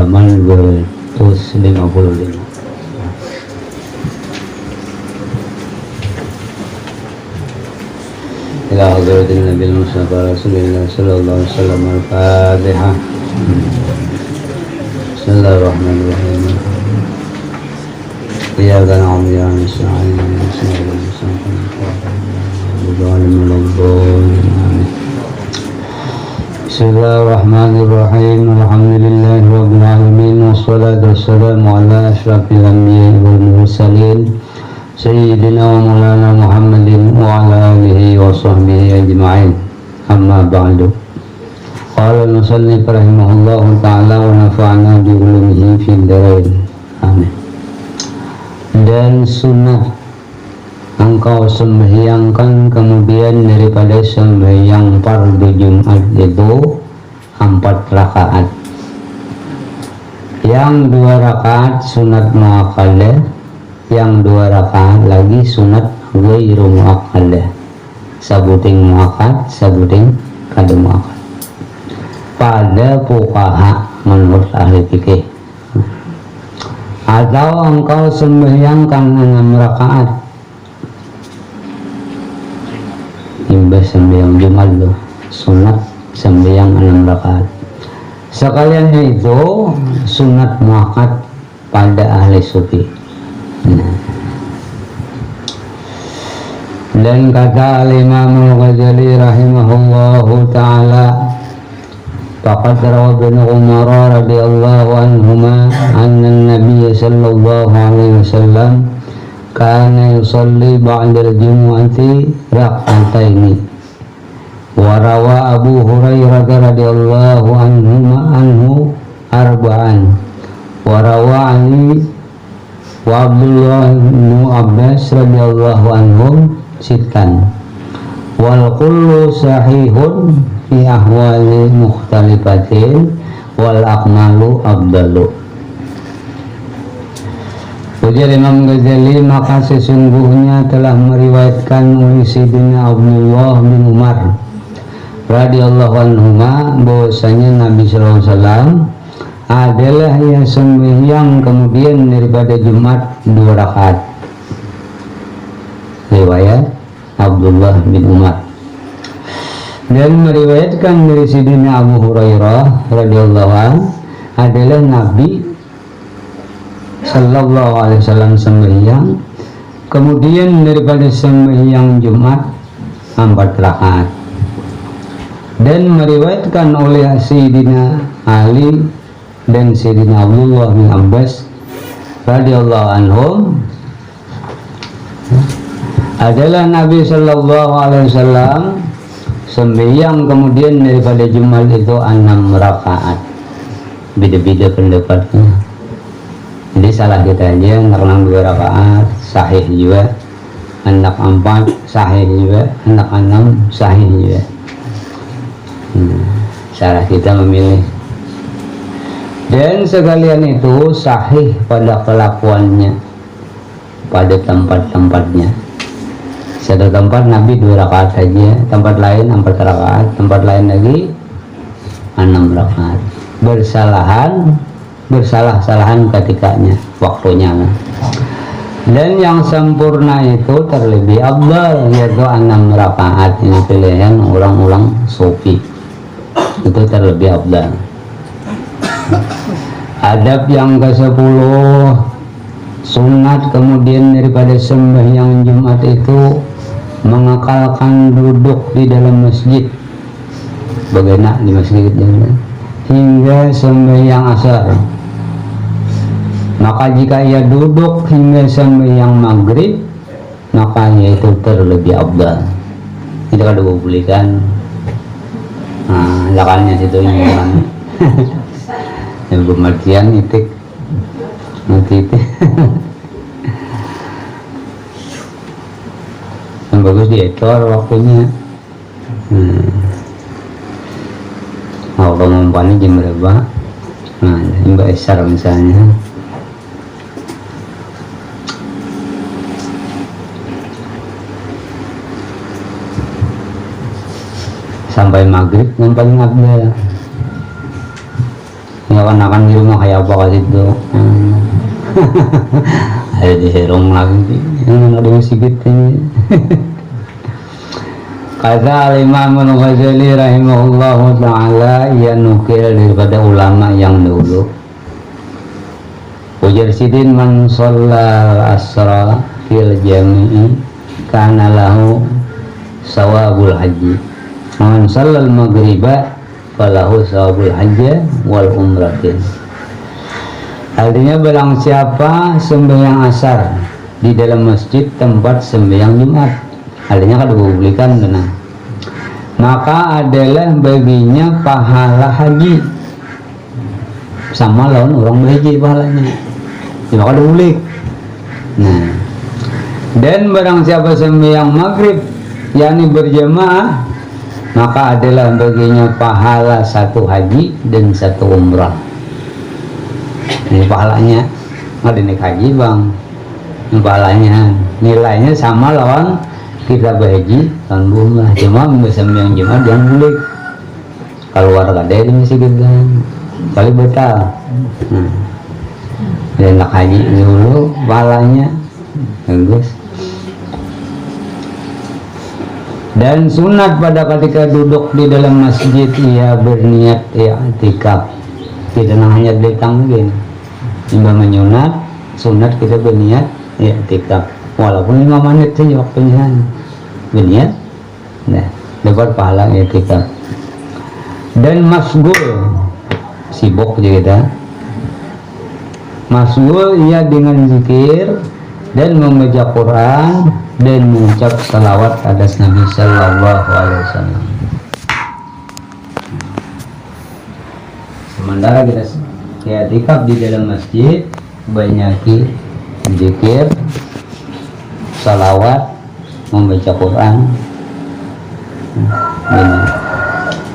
halaman 255. Ila hadratin Nabi Mustafa Rasulullah sallallahu alaihi wasallam. Al-Fatihah. Bismillahirrahmanirrahim. Iyyaka na'budu wa iyyaka nasta'in. Bismillahirrahmanirrahim. Alhamdulillahi rabbil alamin wassalatu wassalamu ala asyrafil anbiya'i wal mursalin Sayyidina wa maulana Muhammadin wa ala alihi wa sahbihi ajma'in. Amma ba'du. Qala al-musannif rahimahullahu ta'ala wa nafa'ana bi ulumihi fid dharain. Amin. Dan sunnah engkau sembahyangkan kemudian daripada sembahyang fardu Jumat itu 4 rakaat. Yang 2 rakaat sunat muakkadah, yang 2 rakaat lagi sunat ghairu muakkadah. Sabuting muakkad, sabuting kada muakkad. Pada fuqaha menurut ahli fikih. Atau engkau sembahyangkan 6 rakaat. Imbas sembahyang Jumat loh, sunat sembahyang 6 rakaat. Sekalian itu sunat muakkad pada ahli sufi. Dan kata al-Imam al-Ghazali rahimahullahu ta'ala, faqad rawa bin Umar radhiyallahu anhuma anna an-nabiy sallallahu alaihi wasallam kana yusalli ba'da al-jumu'ati rak'ataini. Wa rawa Abu Hurairah radhiyallahu anhu arba'an. Wa rawa Ali wa Abdullah bin Abbas radhiyallahu anhum sittan. Wal kullu sahihun fi ahwali mukhtalifatin wal akmalu abdalu. Ujar Imam Ghazali, maka sesungguhnya telah meriwayatkan oleh Sayyidina Abdullah bin Umar radhiyallahu anhuma bahwasanya Nabi sallallahu alaihi wasallam adalah yang sembahyang kemudian daripada Jumat 2 rakaat. Riwayat Abdullah bin Umar. Dan meriwayatkan dari Sayyidina Abu Hurairah radhiyallahu anhu adalah Nabi sallallahu alaihi wasallam sembahyang kemudian daripada sembahyang Jumat 4 rakaat. Dan meriwayatkan oleh Sayyidina Ali dan Sayyidina Abdullah bin Abbas radhiyallahu anhum adalah Nabi sallallahu alaihi wasallam sembahyang kemudian daripada Jumat itu 6 rakaat. Beda-beda pendapatnya. Jadi salah kita aja ngerenang 2 rakaat sahih juga, anak 4 sahih juga, anak 6 sahih juga. Salah kita memilih. Dan sekalian itu sahih pada kelakuannya, pada tempat-tempatnya. Satu tempat Nabi 2 rakaat saja, tempat lain 4 rakaat, tempat lain lagi 6 rakaat. Bersalah-salahan ketikanya, waktunya. Dan yang sempurna itu terlebih afdal, yaitu 6 rakaat. Ini pilihan orang-orang sufi, itu terlebih afdal. Adab yang ke-10, sunat kemudian daripada sembahyang Jumat itu mengekalkan duduk di dalam masjid, bagaimana di masjid hingga sembahyang asar. Maka jika ia duduk hingga sembahyang maghrib, maka itu terlebih afdal. Itu kalau dipublikan, nah lakalnya situ yang yang kematian itik nanti itu yang bagus diekor waktunya. Kalau mempunyai jam berapa? Nah, Mbak Esar misalnya. Sampai maghrib yang paling afdal. akan di rumah kayak apa kasih itu. Ada di serong lagi yang ada sedikit ini. Kata Al-Imam Al-Ghazali rahimahullah ta'ala, ia nukil daripada ulama yang dulu. Ujar sidin man shallal asra fil jami'i kana lahu sawabul haji. Man shallal maghriba falahu sawabul hajji wal umratin. Artinya barang siapa sembahyang asar di dalam masjid tempat sembahyang Jumat, artinya kalau dipublikan benar, maka adalah baginya pahala haji sama lawan orang berhaji pahalanya. Maka dipublik. Nah, dan barang siapa sembahyang maghrib yakni berjamaah, maka adalah baginya pahala satu haji dan satu umrah. Ini pahalanya nggak dinaik haji bang, ini pahalanya nilainya sama lawan kita berhaji kan umrah, cuma sembahyang Jumat yang boleh keluar dari masjid kan kali betal. Dan nak haji dulu pahalanya bagus. Dan sunat pada ketika duduk di dalam masjid ia berniat i'tikaf, tidak hanya datang begini. Imam menyunat, sunat kita berniat i'tikaf, walaupun 5 menit saja waktunya berniat, nah dapat pahala i'tikaf. Dan masgul sibuk juga kita. Masgul ia dengan zikir dan membaca Quran dan mengucap salawat atas Nabi Sallallahu Alaihi Wasallam. Sementara kita i'tikaf di dalam masjid, banyaki zikir, salawat, membaca Quran.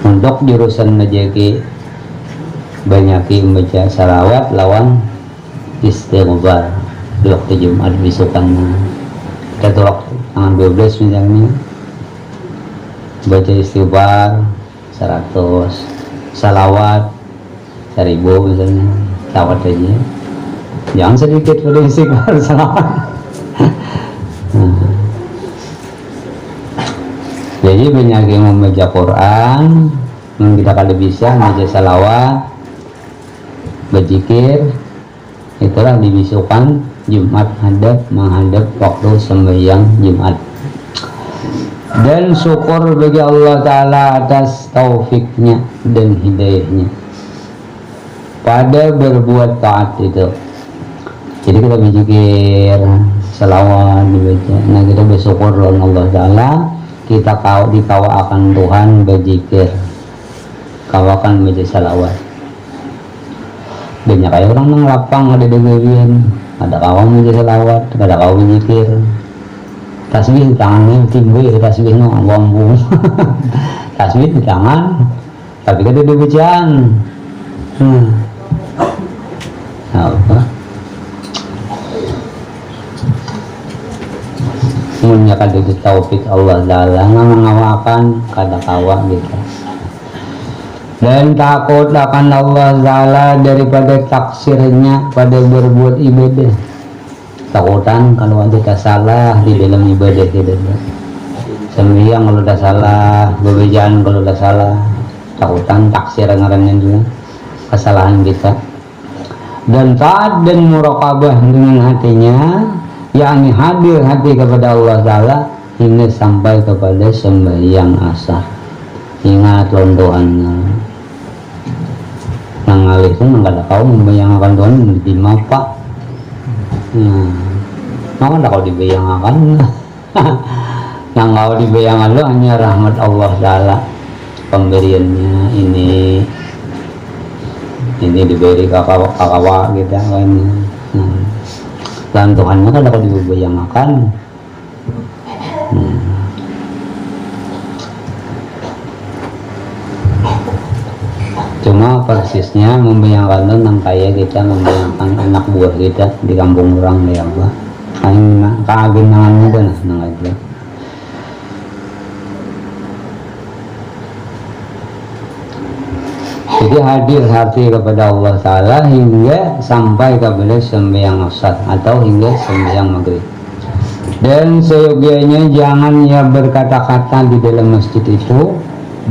Untuk jurusan majaki, banyaki membaca salawat lawan istighfar di waktu Jumat besokan. Kita waktu tanggal 12 misalnya baca istighfar 100, salawat 1000 misalnya, salawat aja jangan sedikit pada istighfar salawat. Jadi banyak yang membaca Quran, kita kalau bisa membaca salawat, berzikir, itulah dibisukan Jumat menghadap waktu sembahyang Jumat. Dan syukur bagi Allah Ta'ala atas taufiknya dan hidayahnya pada berbuat taat itu. Jadi kita berzikir, salawat dibaca, nah kita bersyukur dengan Allah Ta'ala, kita dikawakan Tuhan berzikir, kawakan baca salawat. Banyak kayak orang nang lapang ada degerin, ada kawan baca salawat, ada kawan berzikir, tasbih di tangannya timbul, tasbih no bambung, tasbih di tangan, tapi kan ada bacaan. Apa? Munya kada taufik Allah Ta'ala mengawakan kada kawa gitu. Dan takut akan Allah Ta'ala daripada taksirnya pada berbuat ibadah. Takutan kalau ada salah di dalam ibadah kita. Sembahyang kalau ada salah, berbejaan kalau ada salah, takutan taksir ngarannya juga kesalahan kita. Dan taat dan muraqabah dengan hatinya, yakni hadir hati kepada Allah Ta'ala hingga sampai kepada sembahyang asar. Ingat lawan Tuhannya. Nang alih itu nggak ada kau membayangkan Tuhan di mapa. Maka ada kau dibayangkan. Nang kau dibayangkan lo hanya rahmat Allah Ta'ala, pemberiannya ini diberi kakak kita kan. Dan Tuhannya kan dapat dibayangkan. Cuma persisnya membayangkan tentang kayak kita membayangkan anak buah kita di kampung orang ya apa kaagin nangan muda nang aja. Jadi hadir hati kepada Allah Ta'ala hingga sampai kepada sembahyang asar atau hingga sembahyang maghrib. Dan seyogianya jangan ya berkata-kata di dalam masjid itu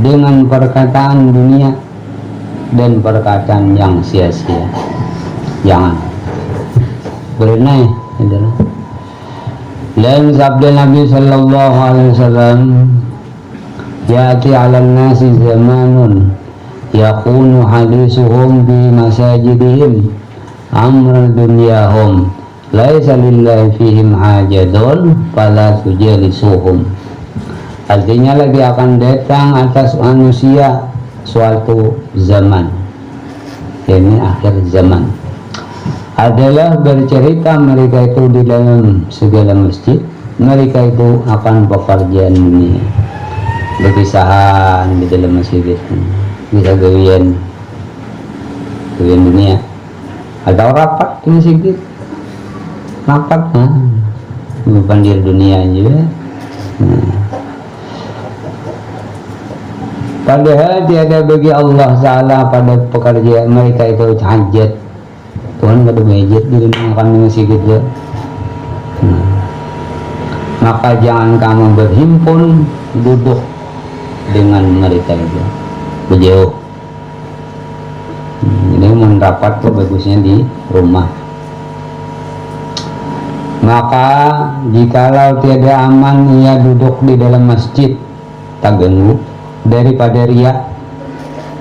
dengan perkataan dunia dan perkataan yang sia-sia. Jangan. Berenai adalah. Dan sabda Nabi Sallallahu Alaihi Wasallam, ya'ti 'alan nasi zamanun yakunu hadisuhum bi masajidihim amral dunyahum laisa lillahi fihim hajatun fala tujalisuhum. Artinya lagi akan datang atas manusia suatu zaman, ini akhir zaman, adalah bercerita mereka itu di dalam segala masjid, mereka itu akan pekerjaan dunia, berpisahan di dalam masjid itu, bisa gawian dunia atau rapat di masjid, rapat pandir dunia juga. Padahal tiada bagi Allah Ta'ala pada pekerjaan mereka itu hajat. Tuhan kada mejit di dunia kami masih gitu. Maka jangan kamu berhimpun duduk dengan mereka itu berjauh. Ini mendapat tuh bagusnya di rumah. Maka jikalau tiada aman ia duduk di dalam masjid tak ganggu daripada riak,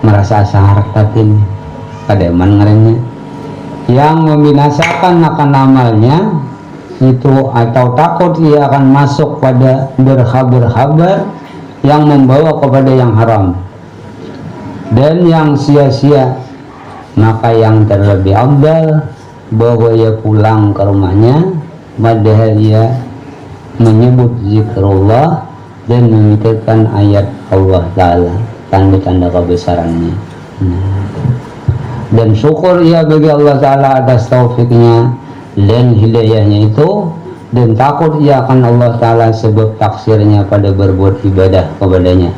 merasa syarat tatin pada aman ngerenya yang membinasakan akan amalnya itu, atau takut ia akan masuk pada berhabar-habar yang membawa kepada yang haram dan yang sia-sia. Maka yang terlebih afdal bahwa ia pulang ke rumahnya padahal ia menyebut zikrullah dan memikirkan ayat Allah Ta'ala, tanda-tanda kebesarannya. Dan syukur ia bagi Allah Ta'ala atas taufiknya dan hidayahnya itu, dan takut ia akan Allah Ta'ala sebab taksirnya pada berbuat ibadah kepadanya,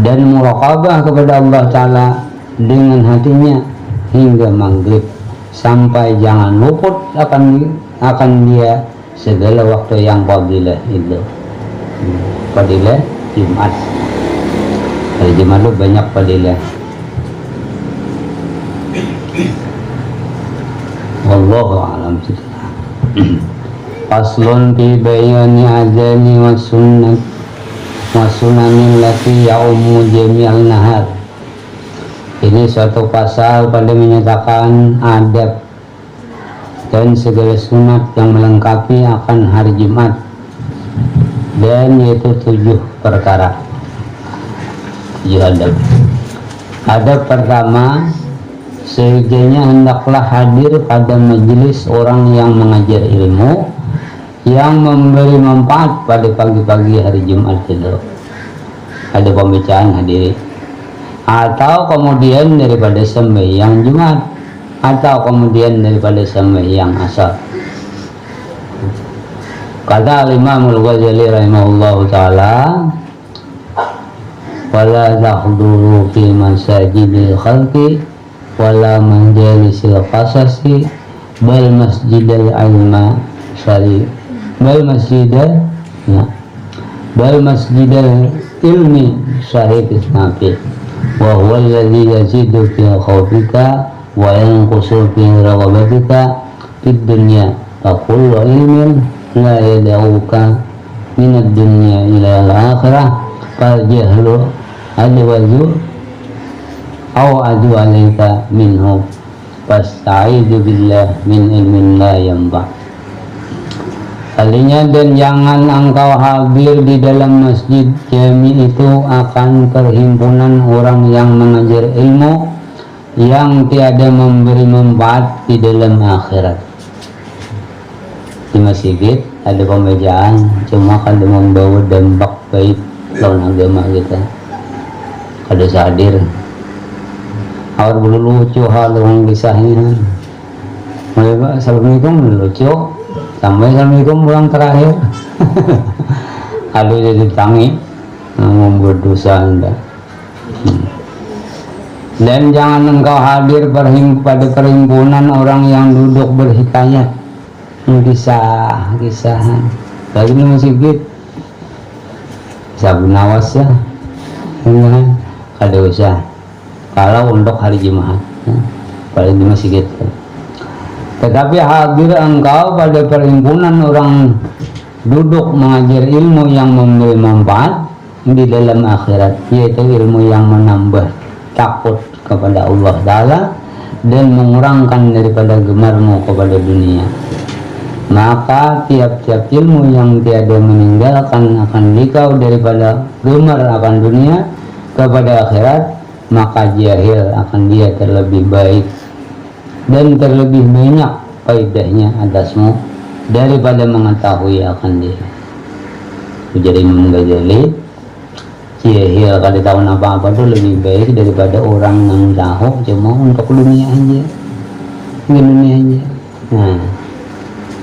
dan muraqabah kepada Allah Ta'ala dengan hatinya hingga maghrib, sampai jangan luput akan dia segala waktu yang fadilah itu. Fadilah Jumat, hari Jumat itu banyak fadilah. Wallahu a'lam. Faslun fi bayani azani wa sunnat wa sunanin lati ya'umu jami'al nahar. Ini suatu pasal pada menyatakan adab dan segala sunat yang melengkapi akan hari Jumat, dan yaitu 7 perkara. 7 adab. Adab pertama, seyogianya hendaklah hadir pada majelis orang yang mengajar ilmu yang memberi manfaat pada pagi-pagi hari Jumat itu. Ada pembicaraan hadiri, atau kemudian daripada sembahyang Jumat, atau kemudian daripada sembahyang asar. Kata Imam Al-Ghazali rahimahullahu ta'ala, wala tahduru fi masajidil khalqi wala majalisil qasasi bal masjidil ilma syari bal masjidil ilmi syari nafi wa huwa alladhi yazidu fi khawfika wa yanqusu fi raghabatika fid dunya fa kullu ilmin la yad'uka minad dunya ila al-akhirah fal jahlu adwaju aw adu alaika minhu fasta'idu billah min ilmin la yanfa. Artinya, dan jangan engkau hadir di dalam masjid jami itu akan perhimpunan orang yang mengajar ilmu yang tiada memberi manfaat di dalam akhirat. Di masjid ada pembacaan cuma kada membawa dampak baik lawan agama kita, kada hadir. Awal bulu lucu hal orang kisahnya. Mereka assalamualaikum lucu, sampai assalamualaikum pulang terakhir. Kalau jadi tangi membuat dosa anda. Dan jangan engkau hadir pada perhimpunan orang yang duduk berhikayat, kisah-kisahan. Lagi di masjid, sabun awas ya, kada usah. Kalau untuk hari Jumat, paling di masjid. Tetapi hadir engkau pada perhimpunan orang duduk mengajar ilmu yang memberi manfaat di dalam akhirat, yaitu ilmu yang menambah takut kepada Allah Ta'ala dan mengurangkan daripada gemarmu kepada dunia. Maka tiap-tiap ilmu yang tiada meninggalkan akan dikau daripada gemar akan dunia kepada akhirat, maka jahil akan dia terlebih baik dan terlebih banyak faedahnya atasmu daripada mengetahui akan dia. Jadi Imam Ghazali, jahil kada tahu apa-apa itu lebih baik daripada orang yang tahu cuma untuk dunia aja, dunia aja. Nah,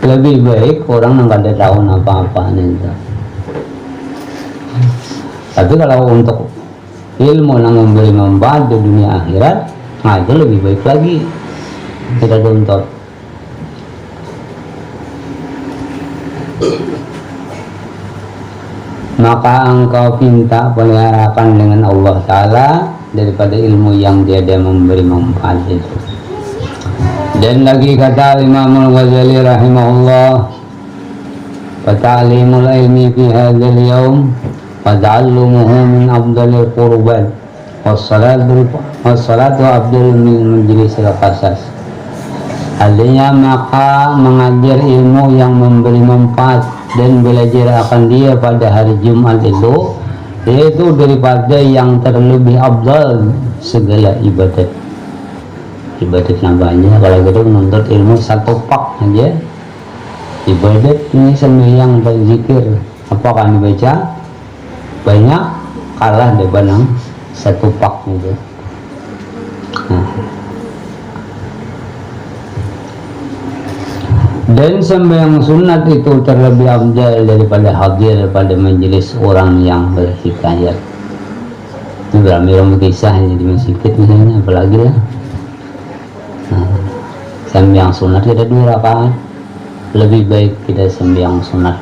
lebih baik orang yang kada tahu apa-apa itu. Tapi kalau untuk ilmu yang memberi manfaat di dunia akhirat, nah itu lebih baik lagi kita tuntut. Maka engkau pinta peliharakan dengan Allah Ta'ala daripada ilmu yang tiada memberi manfaat itu. Dan lagi kata Imam Al-Ghazali rahimahullah, "Fata'limul ilmi fi hadzal yawm wa ta'allumuhu min afdalil qurbat wassalatu afdal min majlisil qasas." Artinya maka mengajar ilmu yang memberi manfaat dan belajar akan dia pada hari Jumat itu, yaitu daripada yang terlebih afdal segala ibadat. Ibadat namanya kalau kita menuntut ilmu satu pak aja, ibadat ini sembahyang dan zikir apa kan dibaca banyak kalah daripada satu pak itu. Dan sembahyang sunat itu terlebih afdal daripada hadir pada majelis orang yang berhikayat. Ini berambil kisah di masjid misalnya, apalagi lah. Sembahyang sunat kita 2 rakaat, lebih baik kita sembahyang sunat.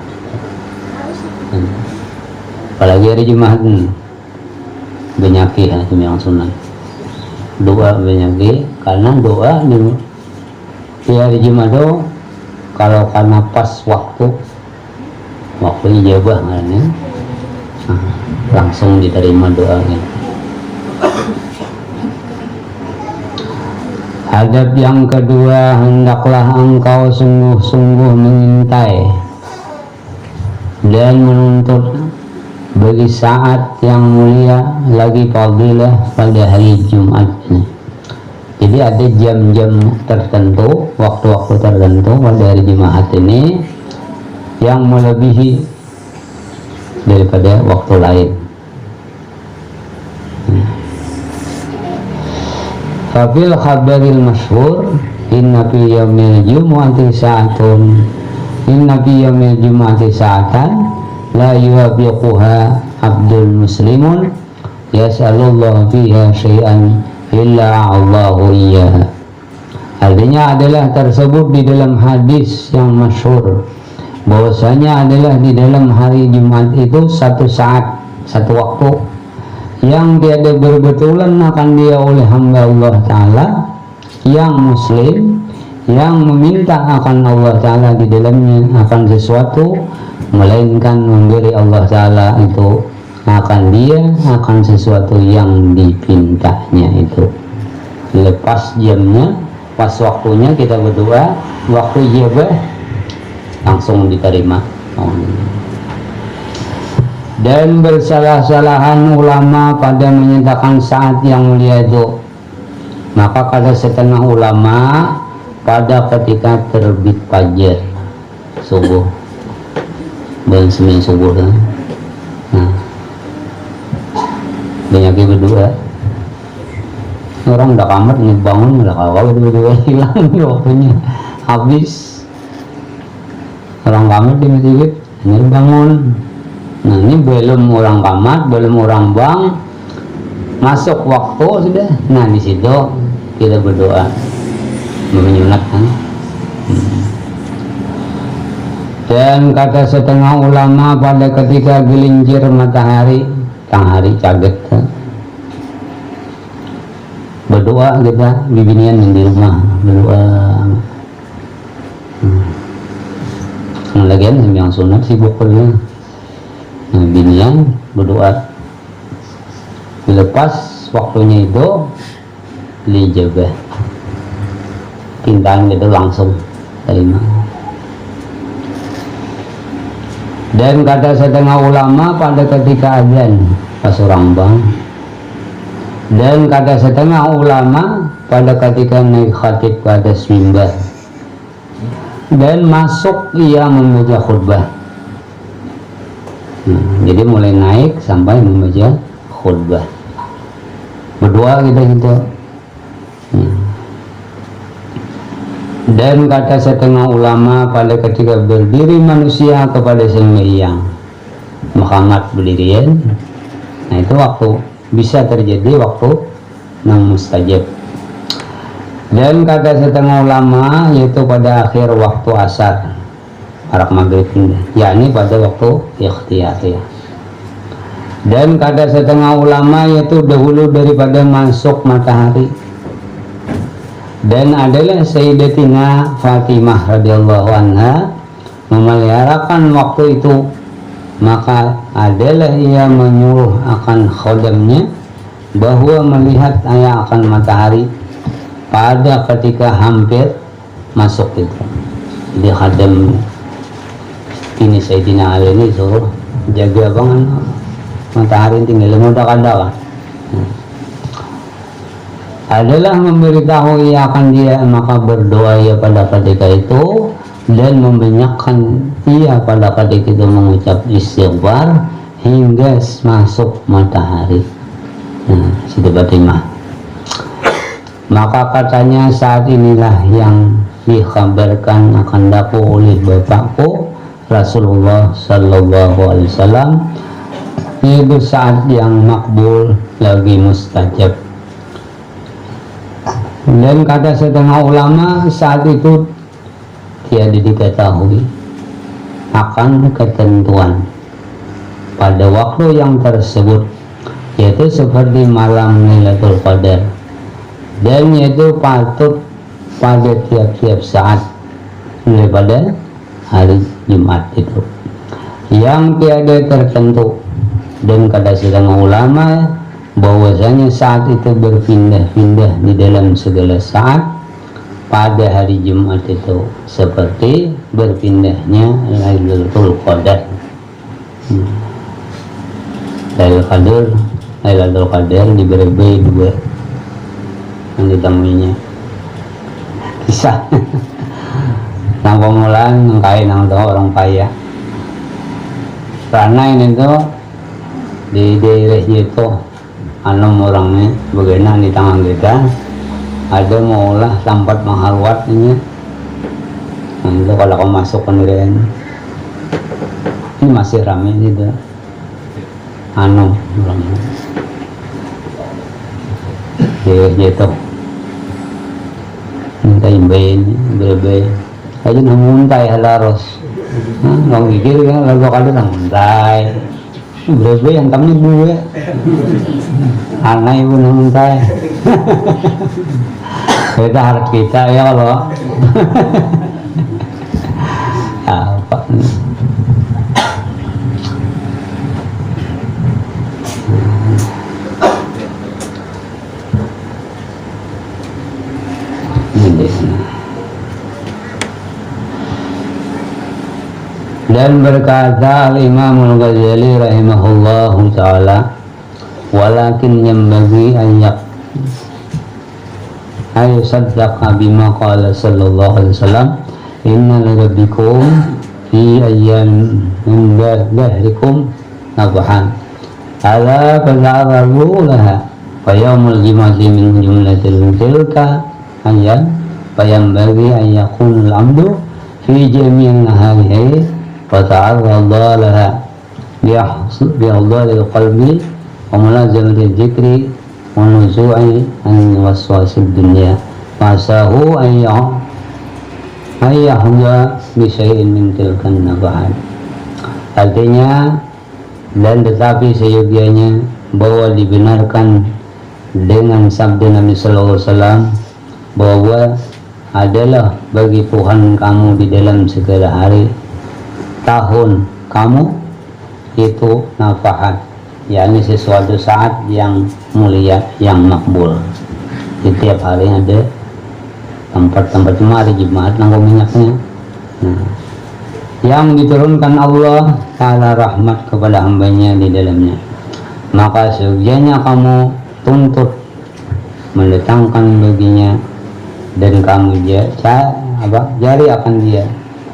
Apalagi hari Jumat banyak ya sembahyang sunat. Doa banyak karena doa di hari Jumat itu kalau karena pas waktu ijabah kan, langsung diterima doanya. Adab yang kedua, hendaklah engkau sungguh-sungguh mengintai dan menuntut bagi saat yang mulia lagi fadilah pada hari Jumat ini. Jadi ada jam-jam tertentu, waktu-waktu tertentu pada hari Jumat ini yang melebihi daripada waktu lain. Fafil khabaril masyhur inna fi yaumil jumu'ati sa'atun inna fi yaumil jumu'ati sa'atan la yuwafiquha abdul muslimun yas'alullah fiha syai'an illa Allahu iyyaha. Artinya adalah tersebut di dalam hadis yang masyhur bahwasanya adalah di dalam hari Jumat itu satu saat, satu waktu yang tiada berbetulan akan dia oleh hamba Allah Ta'ala yang muslim, yang meminta akan Allah Ta'ala di dalamnya akan sesuatu, melainkan memberi Allah Ta'ala itu akan dia akan sesuatu yang dipintanya itu. Lepas jamnya, pas waktunya kita berdoa, waktu ijabah langsung diterima. Dan bersalah-salahan ulama pada menyatakan saat yang mulia itu. Maka kata setengah ulama pada ketika terbit fajar subuh, dan sembilan subuh kan. Banyak berdua, orang udah kamar ngebangun udah kawal berdua hilang waktunya habis. Orang kamar di masjid hanya bangun. Nah ini belum orang kamar, belum orang bang, masuk waktu sudah, nah di situ kita berdoa menyunatkan. Dan kata setengah ulama pada ketika gelincir matahari, tangari caget, berdoa kita bibinian di rumah berdoa. Lagian yang sunat sibuk kerja, binian berdoa. Lepas waktunya itu dijabah, tintaan itu langsung terima. Dan kata setengah ulama pada ketika azan pas orang bang. Dan kata setengah ulama pada ketika naik khatib ke atas mimbar. Dan masuk ia membaca khutbah. Jadi mulai naik sampai membaca khutbah. Berdoa kita gitu. Dan kata setengah ulama pada ketika berdiri manusia kepada sembahyang Muhammad berdirian, nah itu waktu bisa terjadi waktu yang mustajab. Dan kata setengah ulama yaitu pada akhir waktu asar arak maghrib, yakni pada waktu ikhtiyar ya. Dan kata setengah ulama yaitu dahulu daripada masuk matahari. Dan adalah Sayyidatina Fatimah radhiyallahu anha memeliharakan waktu itu, maka adalah ia menyuruh akan khodamnya bahwa melihat ayah akan matahari pada ketika hampir masuk itu. Jadi khodam ini Sayyidina Ali ini suruh jaga banget matahari tinggal mudah kandang. Adalah memberitahu ia akan dia, maka berdoa ia pada ketika itu dan membenyakkan ia pada ketika itu mengucap istighfar hingga masuk matahari. Sudah Fatimah. Maka katanya saat inilah yang dikabarkan akan daku oleh bapakku Rasulullah Sallallahu Alaihi Wasallam, itu saat yang makbul lagi mustajab. Dan kata setengah ulama saat itu tiada diketahui akan ketentuan pada waktu yang tersebut, yaitu seperti malam Lailatul Qadar, dan yaitu patut pada tiap-tiap saat daripada hari Jumat itu yang tiada tertentu. Dan kata setengah ulama bahwasanya saat itu berpindah-pindah di dalam segala saat pada hari Jumat itu seperti berpindahnya Lailatul Qadar. Lailatul Qadar diberi dua yang ditemuinya kisah nang pemulaan kain nang orang kaya karena ini tuh di daerah itu orangnya bagaimana di tangan kita ada maulah tempat menghalwat ini. Nah, itu kalau kau masuk ke negeri ini masih ramai gitu orangnya gitu minta imbain bebe aja namuntai halaros nggak gigil kan lalu kali namuntai bebe yang kami gue anak ibu namuntai kita harap kita ya kalau apa dan berkata Al-Imam Al-Ghazali rahimahullahu ta'ala, walakin yambagi ayusaddaqa bima qala sallallahu alaihi wasallam, inna lirabbikum fi ayyam min dahrikum nabhan ala faza'aru laha fa yawmul jum'ati min jumlatil tilka ayyam fa yambagi an yakuna al-'abdu fi jami'in naharihi fata'arrada laha bi'adhalil qalbi wa mulazamatil dzikri wa nuzu'i an waswasid dunya fasahu ayyahwa bisyai'in min tilkan nabahat. Artinya, dan tetapi seyogianya bahwa dibenarkan dengan sabda Nabi Sallallahu Alaihi Wasallam bahwa adalah bagi Tuhan kamu di dalam segala hari tahun kamu itu nafahat, yakni sesuatu saat yang mulia, yang makbul. Di tiap hari ada tempat-tempat hari Jumat nanggung minyaknya. Nah, yang diturunkan Allah Ta'ala rahmat kepada hambanya di dalamnya, maka seyogianya kamu tuntut mendatangkan baginya dan kamu jari akan dia,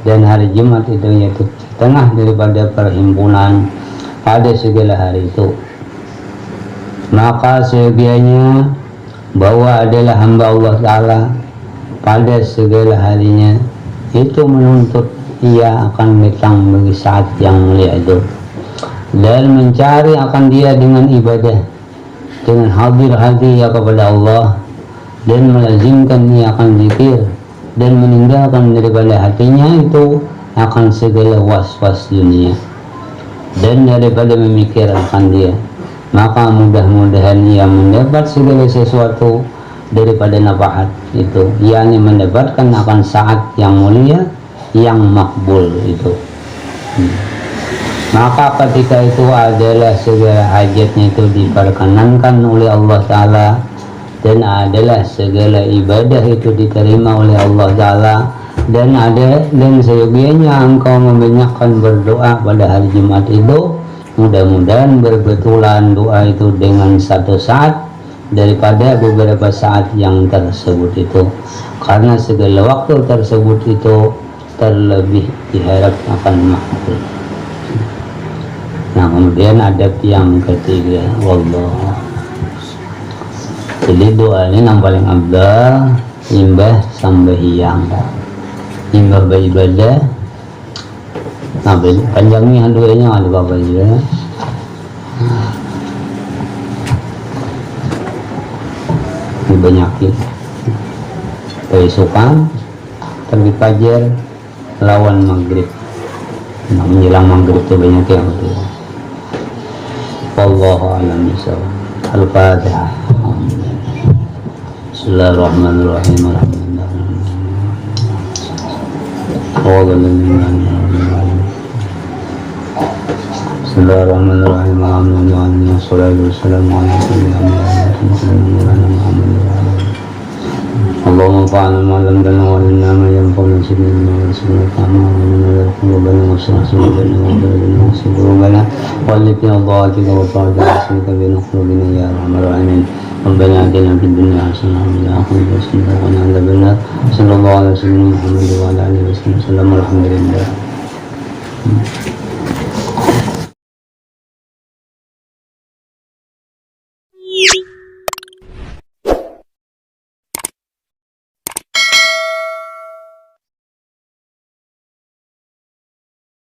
dan hari Jumat itu yaitu tengah daripada perhimpunan pada segala hari itu. Maka seyogianya bahwa adalah hamba Allah Ta'ala pada segala harinya itu menuntut ia akan datang bagi saat yang mulia itu, dan mencari akan dia dengan ibadah, dengan hadir hati ya kepada Allah, dan melazimkan ia akan zikir, dan meninggalkan daripada hatinya itu akan segala was-was dunia dan daripada memikir akan dia. Maka mudah-mudahan ia mendapat segala sesuatu daripada nafahat itu, yakni mendapatkan akan saat yang mulia, yang makbul itu. Maka ketika itu adalah segala hajatnya itu diperkenankan oleh Allah Ta'ala, dan adalah segala ibadah itu diterima oleh Allah Ta'ala, dan seyogianya engkau membanyakkan berdoa pada hari Jumat itu, mudah-mudahan berbetulan doa itu dengan satu saat daripada beberapa saat yang tersebut itu, karena segala waktu tersebut itu terlebih diharap akan makbul. Nah, kemudian adab yang ketiga, wallah. Jadi doa ini yang paling abdal imbah sambahyang, imbah beribadah. Nah, panjangnya doanya ada apa aja. Dibanyakin besokan terbit fajar lawan maghrib. Nah, menjelang maghrib itu banyak yang itu. Wallahu a'lam bishawab. Al-Fatihah. Bismillahirrahmanirrahim. Bismillahirrahmanirrahim. Alhamdulillah wassalatu wassalamu ala Allahumma fa'ala ma lam dana wa inna ma yanfa'una sidna wa sunatana wa minna qulubana wa sunatana wa qulubana wa sunatana wa liqina Allahika wa ta'ala rasulika bi qulubina ya arhamar rahimin. Rabbana atina fid dunya hasanah wa fil akhirati hasanah wa qina adzabannar. Sallallahu alaihi wasallam Muhammad wa ala alihi wasallam. Alhamdulillah.